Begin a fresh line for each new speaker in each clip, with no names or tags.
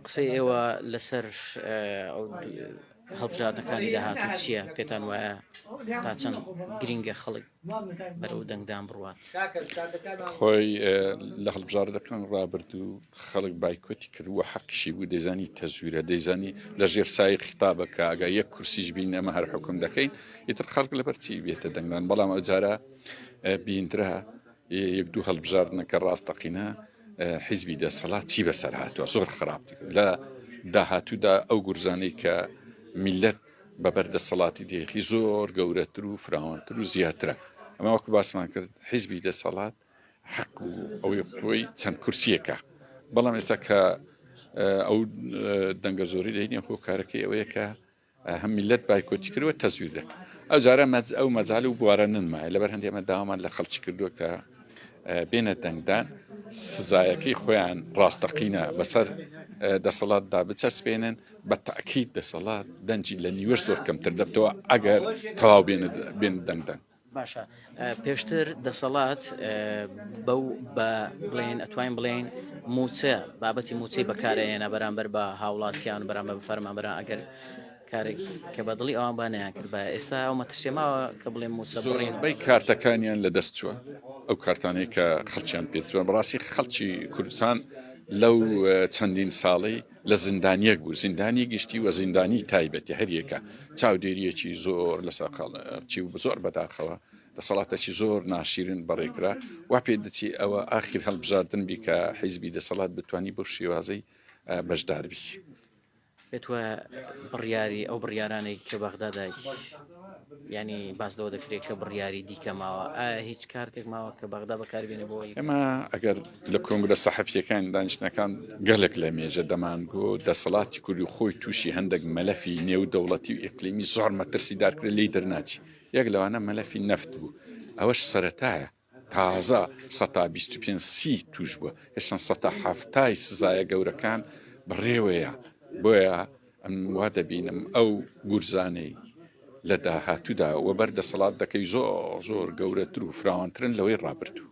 قسەی ئێوە لەسەر ئەو هەڵبژاردنەکانی داهاتوو چییە پێتان وایە تا چەند گرینگە خەڵک بەرەو دەنگدان بڕوات؟
خۆی لە هەڵبژاردەکان ڕابردوو خەڵک بایکۆتی کردووە حەقیشی بوو دەیزانی تەزویرە دەیزانی لە ژێر سای خیتابەکە ئەگە یەک کورسیش بین ئەمە هەر حکم دەکەین ئیتر خەڵک لەبەرچی بێتە دەنگدان بەڵام ئەوجارە بینترا یەک دوو هەڵبژاردنەکە ڕاستەقینە حیزبی دەسەڵات چی بەسەر هاتووە زۆر خراپ لە داهاتوودا ئەو گورزانەی کە میلەت بەبەردەسەڵاتی دێخی زۆر گەورەتر و فراوانتر و زیاترە ئەمە وەکو باسمان کرد حیزبی دەسەڵات حەق و ئەوەی خۆی چەند کورسیەکە بەڵام ئێستا کە ئەو دەنگە زۆری دەینێ هۆکارەکەی ئەوەیە کە هەم میلەت بایکۆتی کردووە تەزویر دەکە ئەو جارە ئەو مەجال و بوارە ننمایە لەبەر هەندێک ئەمە داوامان لە خەڵکی کردووە کە بێنە دەنگدان سزایەکەی خۆیان ڕاستەقینە بەسەر دەسەڵاتدا بچەسپێنن بە تاکید دەسەڵات دەنجی لە نیوەش زۆر کەمتر دەبتەوە ئەگەر تەواو بێن دەنگدان
باشە پێشتر دەسەڵات بەو بە بڵێن ئەتوانین بڵێن موچە بابەتی موچەی بەکارهێنا بەرامبەر بە هاوڵاتیان بەرامبەر بە فەرمانبەران ئەگەر کارێکی کە بەدڵی ئەوان بانیان کرد بە ئێستا ئەو مەترسێماوە کە بڵێن موچە
زۆربەی کارتەکانیان لە دەست چووە ئەو کارتانەی کە خەڵکیان پێتوە بەڕاستی خەڵکی کوردستان لەو چەندین ساڵی لە زیندانیەک بوو زیندانی گشتی و زیندانی تایبەتی هەریەکە چاودێریەکی زۆر لە ساقاڵچی و زۆر بەداخەوە دەسەڵاتێکی زۆر ناشیرن بەڕێکرا وا پێ دەچی ئەوە ئاخیر هەڵبژاردن بی کە حیزبی دەسەڵات بتوانی بۆ شێوازەی بەشداربی
پێتوە بڕیاری ئەو بڕیارانەی کە بەغدادای ینی باس لەوە دەکرێت کە بڕیاری دیکە ماوە ئایا هیچ کارتێک ماوە کە بەغدا بەکاربێنێ بۆی
ئێمە ئەگەر لە کۆنگرە سەحەفیەکان دانیشتنەکان گەلێک لە مێژە دەمانگۆ دەسەڵاتی کوردی خۆی تووشی هەندێک مەلەفی نێو دەوڵەتی و ئیقلیمی زۆر مەترسیدارکرد لی دەرناچی یەک لەوانە مەلەفی نەفت بوو ئەوەش سەرەتایە تازە 125 توش بووە هێشتا 170 سزایە گەورەکان بڕێوەیە بۆیە ئەم وا دەبینم ئەو گورزانەی لە داهاتوودا وە بەردەسەڵات دەکەی زۆر زۆر گەورەتر و فراوانترن لەوەی ڕابردوو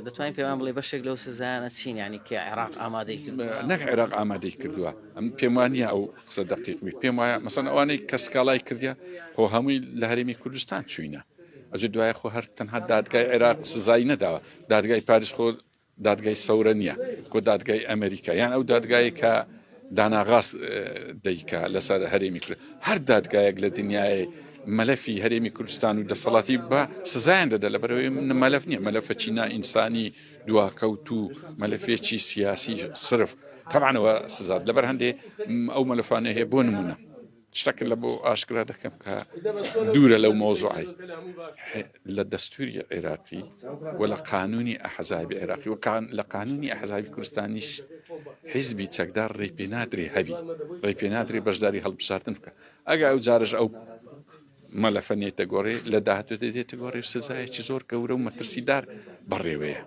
دەتوانین پێمان بڵێ بەشێک لەو سزایانە چین ینی کە عێراق ئامادەی کرد
نەک عێراق ئامادەی کردووە ئەم پێم وانە ئەو قسە دەقیق بیت پێم وایە مەسەن ئەوانەی کە سکاڵای کردیا خۆ هەمووی لە هەرێمی کوردستان چوینە ئەجێ دوایە خۆ هەر تەنها دادگای عێراق سزای نەداوە دادگای پاریس خۆ دادگای سەورە نییە خۆ دادگای ئەمریکا یان ئەو دادگای کە داناغاس دەیکا لەسەر هەرێمی کرد هەر دادگایەک لە دنیای مەلەفی هەرێمی کوردستان و دەسەڵاتی بە سزایان دەدا لە بەرەوەی مەلەف نییە مەلەفەکی نائینسانی دواکەوت و مەلەفێکی سیاسی صرف تەمانەوە سزاد لەبەر هەندێ ئەو مەلەفانە هەیە بۆ نمونە شتێک لە بۆ ئاشکرا دەکەم کە دوورە لەو مۆزوعی لە دەستوری عێراقی و لە قانونی ئەحزابی عێراقی و لە قانونی ئەحزابی کوردستانیش حیزبی چەکدار ڕێی پێ نادرێ هەبی ڕێی پێ نادرێ بەشداری هەڵبژاردن بکە ئەگە ئەو جارش ئەو مەلەفە نێتە گۆڕێ لە داهاتوو دێتە گۆڕێ سزایەکی زۆر گەورە و مەترسیدار بەڕێوەیە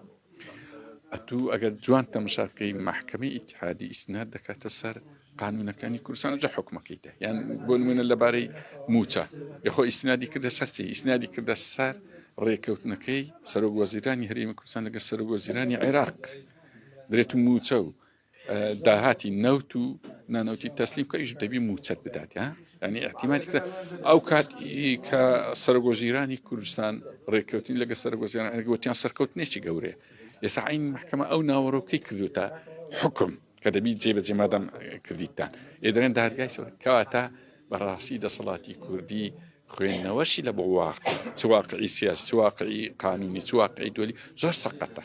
ئەتوو ئەگەر جوان تەماشاکەی محکەمەی ئیتحادی ئیسناد دەکاتە سەر قانونەکانی کوردستان جا حکومەکەیتە یان بۆ نمونە لەبارەی موچە یخۆ ئیسنادی کردە سەرچی ئیسنادی کردە سەر ڕێکەوتنەکەی سەرۆک وەزیرانی هەرێمی کوردستان لەگەڵ سەرۆک وەزیرانی عێراق درێت و موچە و داهاتی نەوت و نانەوتی تەسلیم کەیش دەبی موچەت بدات ینی احتیمالی کرد ئەو کاتی کە سەرۆک وەزیرانی کوردستان ڕێکەوتنی لەگەڵ سەرۆک وەزیرانی گوتیان سەرکەوتنێکی گەورەیە ئێستا عین محکەمە ئەو ناوەڕۆکەی کردوتە حکم کە دەبی جێبەجێ مادەم کردیتان ئێدرێن دادگای سەوری کەواتە بەڕاستی دەسەڵاتی کوردی خوێندنەوەشی لە بۆ واقع چ واقعی سیاسی چ واقعی قانونی چ واقعی دووەلی زۆر سەقەتە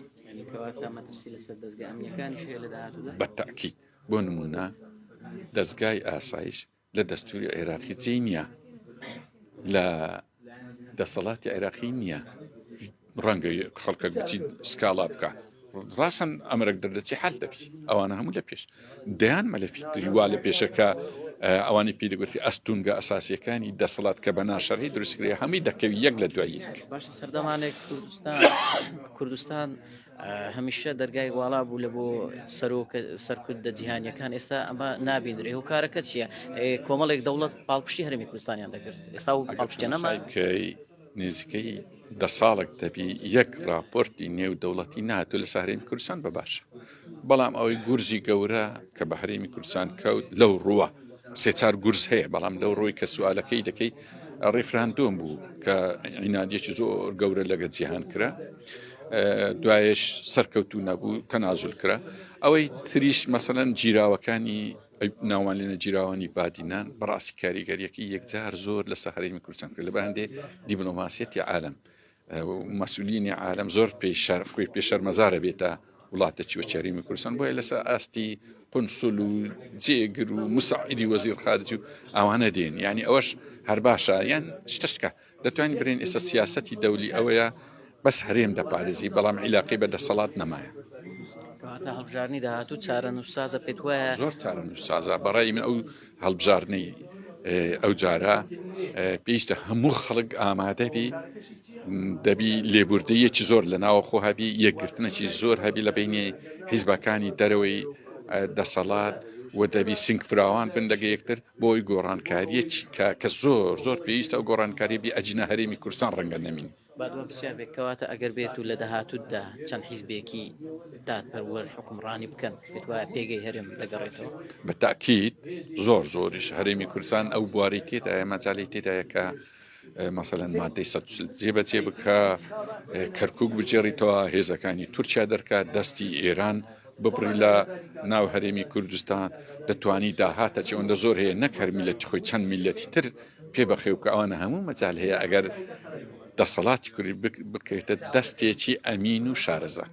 بەتاکید بۆ نمونە دەستگای ئاسایش لە دەستوری عێراقی جێی نییە لە دەسەڵاتی عێراقی نییە ڕەنگە خەڵکە بچیت سکاڵا بکە ڕاستن ئەمرێک دەردەچی حل دەبی ئەوانە هەموو لە پێش دەیان مەلەفی تریوا لە پێشەکە ئەوانی پێدەگوتی ئەستونگە ئەساسیەکانی دەسەڵات کە بە ناشەڕی دروستکرێ هەمووی دەکەوی یەک لە دوای یەک
باشە سەردەمانێک کوردستان هەمیشە دەرگای واڵا بوو لە بۆ سەرکردە جیهانیەکان ئێستا ئەمە نابیندرێ و کارەکە چییە کۆمەڵێک دەوڵەت پاڵپشتی هەرێمی کوردستانیان دەکرد ئێستا و پاڵپشتێ نەما
نزیکەی دە ساڵێک دەبی یەک راپۆرتی نێو دەوڵەتی ناتوە لە سەهرێمی کوردستان بە باشە بەڵام ئەوەی گورزی گەورە کە بە هەرێمی کوردستان کەوت لەو ڕووە سێچار گورز هەیە بەڵام لەو ڕۆی کە سوالەکەی دەکەی ڕێفراندۆم بوو کە عینادیەکی زۆر گەورە لەگە جیهان کرا دوایش سەرکەوتو نەبوو تەنازل کرا ئەوەی تریش مەسەلەن جیراوەکانی ناوان لێنە جیراوانی بادینان بەڕاستی کاریگەریەکی یەکجار زۆر لە سەهرێمی کوردستان کرد لەبەرەندێ دیبلۆماسیەتی عالم مەسئولینی عالم زۆر پێشەرمەزارە بێتە وڵاتە چوەچەریمی کوردستان بۆیە لەسەر ئاستی قنسول و جێگر و مساعیدی وەزیر خارجی و ئەوانە دێن یعنی ئەوەش هەر باشە یان شتشکە دەتوانین برێن ئێستا سیاسەتی دەولی ئەوەیە بەس هەرێم دەپارێزی بەڵام عیلاقی بەردەسەڵات نەمایە
کەواتە هەڵبژارنی داهاتوو چارە نووسازە پێت وایە
زۆر چارە نووسازە بەڕای من ئەو هەڵبژارنەی ئەو جارە پێویستە هەموو خەڵک ئامادە بی دەبی لێبوردەیەکی زۆر لە ناوە خۆ هەبی یەکگرتنەکی زۆر هەبی لە بینی حیزبەکانی دەرەوەی دەسەڵات و دەبی سنگ فراوان بن لەگە یەکتر بۆی گۆڕانکاریەکی کە زۆر زۆر پێویستە ئەو گۆڕانکاری بی ئەجینە هەرێمی کوردستان ڕەنگە نەمین
بادوە پرسیار بێکەواتە ئەگەر بێت و لە داهاتوودا چەند حیزبێکی دادپەروەر حکومڕانی بکەن پێت وایە پێگەی هەرێم دەگەڕێتەوە
بە تاکید زۆر زۆریش هەرێمی کوردستان ئەو بواری تێدایە مەجاڵی تێدایە کە مەسەلەن مادەی جێبەجێ بکە کەرکووک بجێڕیتەوە هێزەکانی تورکیا دەرکات دەستی ئێران ببڕی لە ناو هەرێمی کوردستان دەتوانی داهاتە چەوەندە زۆر هەیە نەک هەر میلەتی خۆی چەند میلەتی تر پێ بەخێو کە ئەوانە هەموو مەجال هەیە ئەگەر دەسەڵاتی کوردی بکرێتە دەستێکی ئەمین و شارەزا